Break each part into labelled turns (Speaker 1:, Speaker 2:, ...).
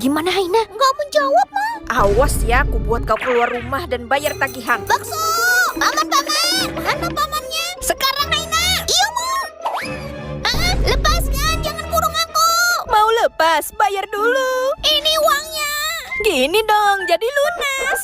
Speaker 1: Gimana Haina?
Speaker 2: Nggak menjawab, Ma.
Speaker 1: Awas ya, aku buat kau keluar rumah dan bayar tagihan.
Speaker 2: Bakso! Paman! Mana pamannya? Sekarang, Haina! Iya, Ma. Lepaskan, jangan kurung aku.
Speaker 1: Mau lepas, bayar dulu.
Speaker 2: Ini uangnya.
Speaker 1: Gini dong, jadi lunas.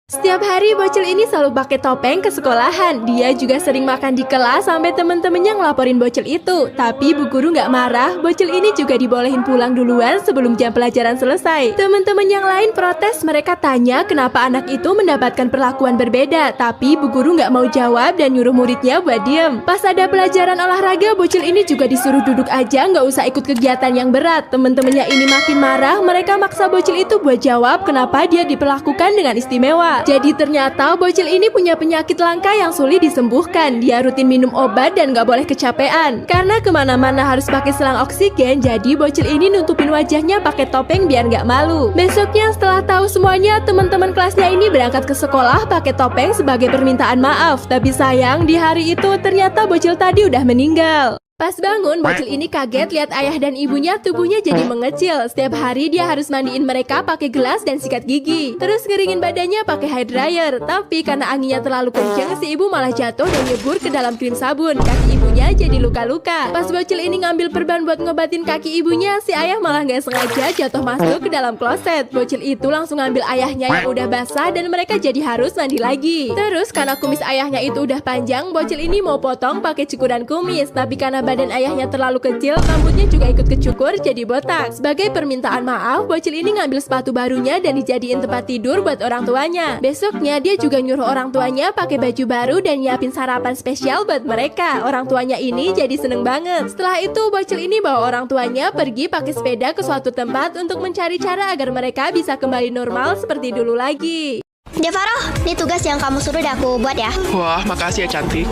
Speaker 3: Setiap hari bocil ini selalu pakai topeng ke sekolahan. Dia juga sering makan di kelas sampai temen-temennya ngelaporin bocil itu. Tapi bu guru nggak marah, bocil ini juga dibolehin pulang duluan sebelum jam pelajaran selesai. Temen-temen yang lain protes, mereka tanya kenapa anak itu mendapatkan perlakuan berbeda. Tapi bu guru nggak mau jawab dan nyuruh muridnya buat diem. Pas ada pelajaran olahraga, bocil ini juga disuruh duduk aja, nggak usah ikut kegiatan yang berat. Temen-temennya ini makin marah, mereka maksa bocil itu buat jawab kenapa dia diperlakukan dengan istimewa. Jadi ternyata bocil ini punya penyakit langka yang sulit disembuhkan. Dia rutin minum obat dan gak boleh kecapean. Karena kemana-mana harus pakai selang oksigen, jadi bocil ini nutupin wajahnya pakai topeng biar gak malu. Besoknya setelah tahu semuanya, teman-teman kelasnya ini berangkat ke sekolah pakai topeng sebagai permintaan maaf. Tapi sayang, di hari itu ternyata bocil tadi udah meninggal. Pas bangun, bocil ini kaget lihat ayah dan ibunya tubuhnya jadi mengecil. Setiap hari dia harus mandiin mereka pakai gelas dan sikat gigi. Terus ngeringin badannya pakai hair dryer. Tapi karena anginnya terlalu kencang, si ibu malah jatuh dan nyebur ke dalam krim sabun. Kaki ibunya jadi luka-luka. Pas bocil ini ngambil perban buat ngobatin kaki ibunya, si ayah malah nggak sengaja jatuh masuk ke dalam kloset. Bocil itu langsung ngambil ayahnya yang udah basah dan mereka jadi harus mandi lagi. Terus karena kumis ayahnya itu udah panjang, bocil ini mau potong pakai cukuran kumis. Tapi karena badan ayahnya terlalu kecil, rambutnya juga ikut kecukur jadi botak. Sebagai permintaan maaf, bocil ini ngambil sepatu barunya dan dijadiin tempat tidur buat orang tuanya. Besoknya dia juga nyuruh orang tuanya pakai baju baru dan nyiapin sarapan spesial buat mereka. Orang tuanya ini jadi seneng banget. Setelah itu bocil ini bawa orang tuanya pergi pakai sepeda ke suatu tempat untuk mencari cara agar mereka bisa kembali normal seperti dulu lagi.
Speaker 2: Devaro, ini tugas yang kamu suruh udah aku buat ya.
Speaker 4: Wah, makasih ya cantik.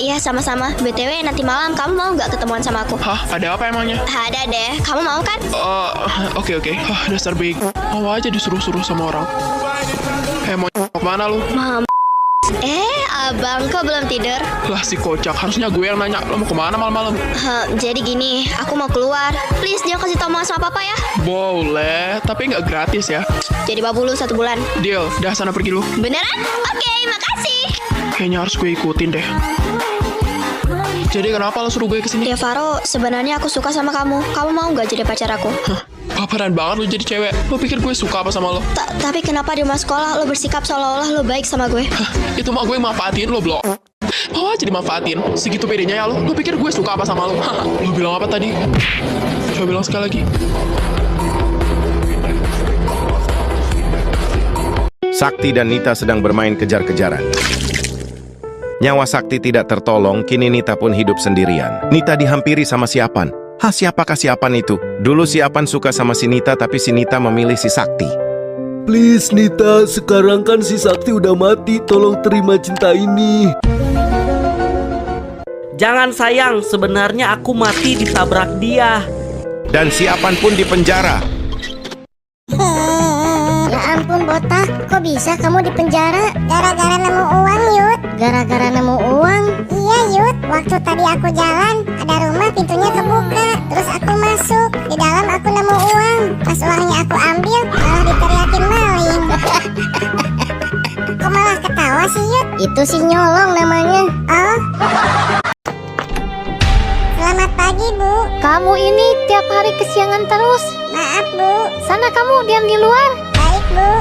Speaker 2: Iya, sama-sama. BTW, nanti malam kamu mau nggak ketemuan sama aku?
Speaker 4: Hah, ada apa emangnya?
Speaker 2: Ada deh. Kamu mau kan?
Speaker 4: Oke. Dasar baik. Mau aja disuruh-suruh sama orang. Mau kemana lu?
Speaker 2: Abang, kok belum tidur?
Speaker 4: Lah si kocak, harusnya gue yang nanya. Lo mau kemana malam-malam?
Speaker 2: Jadi gini, aku mau keluar. Please, jangan kasih tau mama sama papa ya.
Speaker 4: Boleh, tapi nggak gratis ya.
Speaker 2: Jadi babu lu 1 bulan.
Speaker 4: Deal, dah sana pergi lu.
Speaker 2: Beneran? Oke, makasih.
Speaker 4: Kayaknya harus gue ikutin deh. Jadi kenapa lo suruh gue kesini?
Speaker 2: Devaro, sebenarnya aku suka sama kamu. Kamu mau nggak jadi pacar aku?
Speaker 4: Baperan banget lo jadi cewek. Lo pikir gue suka apa sama lo?
Speaker 2: Tapi kenapa di rumah sekolah lo bersikap seolah-olah lo baik sama gue?
Speaker 4: Itu mah gue manfaatin lo, blok. Mau aja dimanfaatin. Segitu pedenya ya lo. Lo pikir gue suka apa sama lo? Lo bilang apa tadi? Coba bilang sekali lagi.
Speaker 5: Sakti dan Nita sedang bermain kejar-kejaran. Nyawa Sakti tidak tertolong, kini Nita pun hidup sendirian. Nita dihampiri sama Siapan. Siapakah Siapan itu? Dulu Siapan suka sama si Nita, tapi si Nita memilih si Sakti.
Speaker 6: Please Nita, sekarang kan si Sakti udah mati, tolong terima cinta ini.
Speaker 7: Jangan sayang, sebenarnya aku mati ditabrak dia.
Speaker 5: Dan Siapan pun dipenjara.
Speaker 8: Ya ampun botak, kok bisa kamu di penjara? Gara-gara nemu uang, Yud. Gara-gara nemu uang? Iya, Yud. Waktu tadi aku jalan, ada rumah pintunya kebuka. Terus aku masuk. Di dalam aku nemu uang. Pas uangnya aku ambil, malah diteriakin maling. Kok malah ketawa sih, Yud? Itu si nyolong namanya. Oh. Selamat pagi, Bu. Kamu ini tiap hari kesiangan terus. Maaf, Bu. Sana kamu diam di luar. Baik, Bu.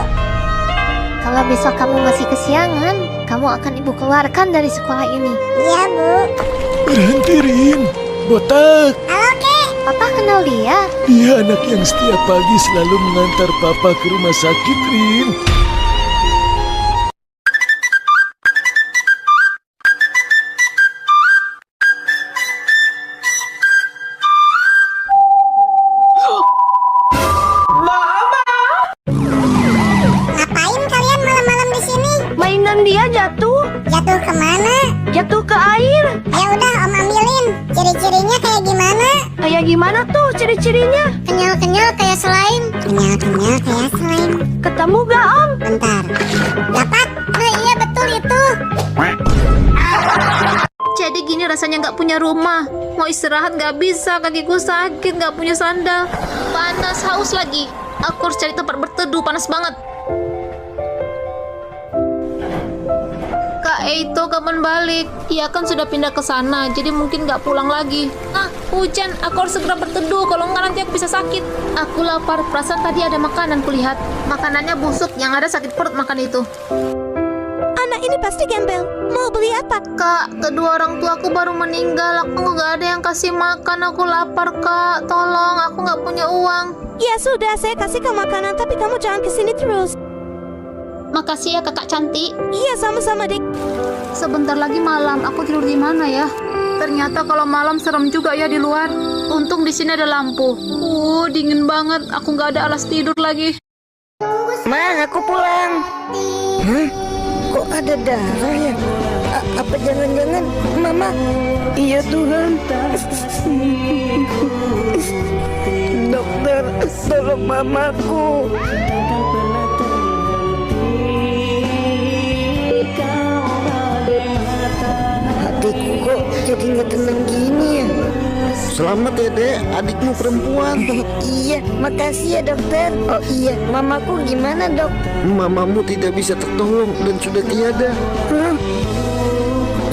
Speaker 8: Kalau besok kamu masih kesiangan, kamu akan ibu keluarkan dari sekolah ini. Iya, Bu.
Speaker 6: Berhenti, Rin. Botak.
Speaker 8: Halo, Kek. Papa kenal dia?
Speaker 6: Dia anak yang setiap pagi selalu mengantar papa ke rumah sakit, Rin.
Speaker 8: Ngapain kalian malam-malam di sini?
Speaker 2: Mainan dia jatuh.
Speaker 8: Jatuh kemana?
Speaker 2: Jatuh ke air.
Speaker 8: Ya udah, Om ambilin. Ciri-cirinya kayak gimana?
Speaker 2: Kayak gimana tuh ciri-cirinya?
Speaker 8: Kenyal-kenyal kayak selaim. Kenyal-kenyal kayak selaim.
Speaker 2: Ketemu gak, Om?
Speaker 8: Bentar. Dapat? Nah iya betul itu.
Speaker 9: Jadi gini rasanya nggak punya rumah. Mau istirahat nggak bisa, kakiku sakit, nggak punya sandal. Panas, haus lagi. Aku harus cari tempat berteduh, panas banget. Kak Eito kapan balik? Ia kan sudah pindah ke sana, jadi mungkin nggak pulang lagi. Ah, hujan. Aku harus segera berteduh, kalau nggak nanti aku bisa sakit. Aku lapar, perasaan tadi ada makanan kulihat. Makanannya busuk, yang ada sakit perut makan itu.
Speaker 2: Anak ini pasti gembel. Mau beli apa?
Speaker 9: Kak, kedua orang tua aku baru meninggal. Aku nggak ada yang kasih makan. Aku lapar, Kak. Tolong, aku nggak punya uang.
Speaker 2: Ya sudah, saya kasih kau makanan, tapi kamu jangan kesini terus.
Speaker 9: Makasih ya, Kakak cantik.
Speaker 2: Iya, sama-sama, Dik.
Speaker 9: Sebentar lagi malam, aku tidur di mana ya? Ternyata kalau malam serem juga ya di luar. Untung di sini ada lampu. Dingin banget. Aku nggak ada alas tidur lagi.
Speaker 10: Ma, aku pulang. Hah? Kok ada darah ya? Apa jangan-jangan Mama? Iya Tuhan. Dokter, tolong mamaku. Hatiku kok jadi nggak tenang gini ya? Selamat ya dek, adikmu perempuan. Iya, makasih ya dokter. Oh iya, mamaku gimana dok? Mamamu tidak bisa tertolong dan sudah tiada.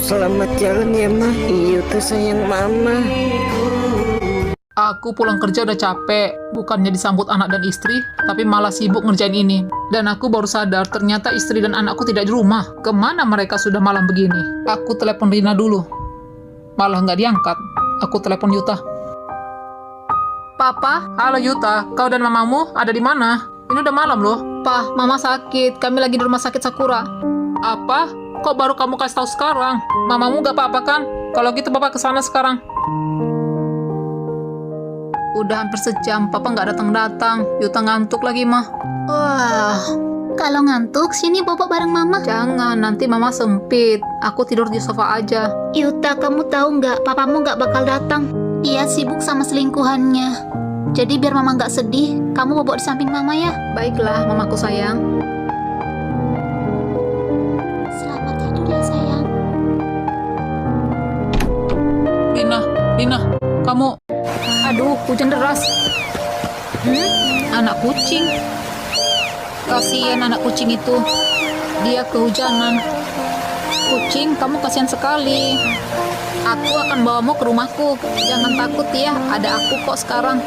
Speaker 10: Selamat jalan ya ma. Iya tuh sayang mama.
Speaker 9: Aku pulang kerja udah capek. Bukannya disambut anak dan istri, tapi malah sibuk ngerjain ini. Dan aku baru sadar ternyata istri dan anakku tidak di rumah. Kemana mereka sudah malam begini? Aku telepon Rina dulu. Malah nggak diangkat. Aku telepon Yuta. Papa, halo Yuta, kau dan mamamu ada di mana? Ini udah malam loh. Pa, mama sakit, kami lagi di rumah sakit Sakura. Apa? Kok baru kamu kasih tahu sekarang? Mamamu gak apa-apa kan? Kalau gitu papa kesana sekarang. Udah hampir sejam, papa nggak datang-datang. Yuta ngantuk lagi mah. Wah. Kalau ngantuk, sini bobo bareng mama. Jangan, nanti mama sempit. Aku tidur di sofa aja. Yuta, kamu tahu nggak, papamu nggak bakal datang. Ia sibuk sama selingkuhannya. Jadi biar mama nggak sedih, kamu bobo di samping mama ya. Baiklah, mamaku sayang. Selamat tidur ya sayang. Rina, kamu. Aduh, hujan deras. Anak kucing. Kasihan anak kucing itu. Dia kehujanan. Kucing, kamu kasihan sekali. Aku akan bawamu ke rumahku. Jangan takut ya, ada aku kok sekarang.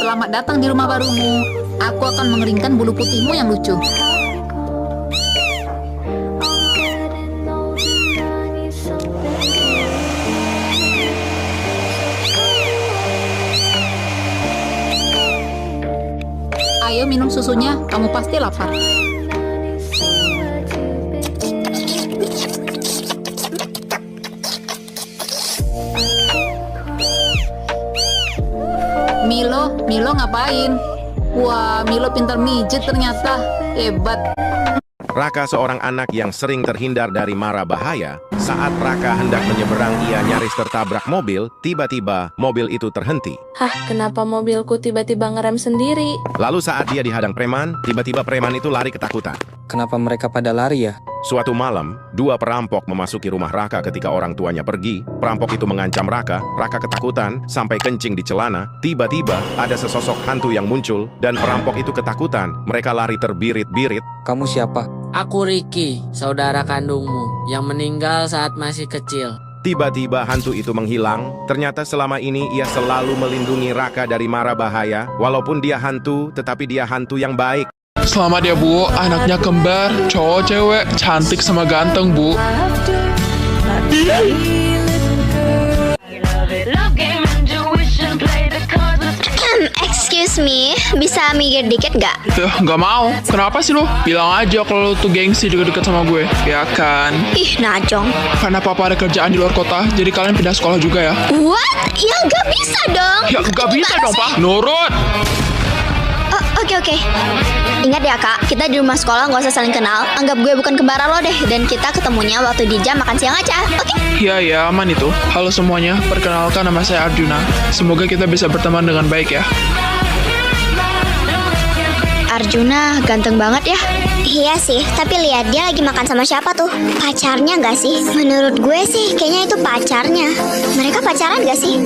Speaker 9: Selamat datang di rumah barumu. Aku akan mengeringkan bulu putihmu yang lucu. Ayo minum susunya, kamu pasti lapar. Milo ngapain? Wah, Milo pintar mijet ternyata. Hebat.
Speaker 5: Raka seorang anak yang sering terhindar dari mara bahaya. Saat Raka hendak menyeberang, ia nyaris tertabrak mobil. Tiba-tiba mobil itu terhenti.
Speaker 3: Hah, kenapa mobilku tiba-tiba ngerem sendiri?
Speaker 5: Lalu saat dia dihadang preman, tiba-tiba preman itu lari ketakutan.
Speaker 11: Kenapa mereka pada lari ya?
Speaker 5: Suatu malam, dua perampok memasuki rumah Raka ketika orang tuanya pergi. Perampok itu mengancam Raka. Raka ketakutan sampai kencing di celana. Tiba-tiba ada sesosok hantu yang muncul dan perampok itu ketakutan. Mereka lari terbirit-birit.
Speaker 11: Kamu siapa?
Speaker 10: Aku Ricky, saudara kandungmu yang meninggal saat masih kecil.
Speaker 5: Tiba-tiba hantu itu menghilang. Ternyata selama ini ia selalu melindungi Raka dari mara bahaya. Walaupun dia hantu, tetapi dia hantu yang baik.
Speaker 4: Selamat ya Bu, anaknya kembar, cowok cewek, cantik sama ganteng Bu.
Speaker 2: Excuse me, bisa minggir dikit gak?
Speaker 4: Nggak mau, kenapa sih lo? Bilang aja kalau lo tuh gengsi deket-deket sama gue, ya kan?
Speaker 2: Ih, najong.
Speaker 4: Karena papa ada kerjaan di luar kota, jadi kalian pindah sekolah juga ya?
Speaker 2: What? Ya gak bisa dong.
Speaker 4: Ya nggak bisa dong Pak, nurut!
Speaker 2: Oke. Ingat ya kak, kita di rumah sekolah nggak usah saling kenal. Anggap gue bukan kembaran lo deh. Dan kita ketemunya waktu di jam makan siang aja, oke?
Speaker 4: Iya, aman itu. Halo semuanya, perkenalkan nama saya Arjuna. Semoga kita bisa berteman dengan baik ya.
Speaker 2: Arjuna, ganteng banget ya. Iya sih, tapi lihat dia lagi makan sama siapa tuh? Pacarnya nggak sih? Menurut gue sih, kayaknya itu pacarnya. Mereka pacaran nggak sih?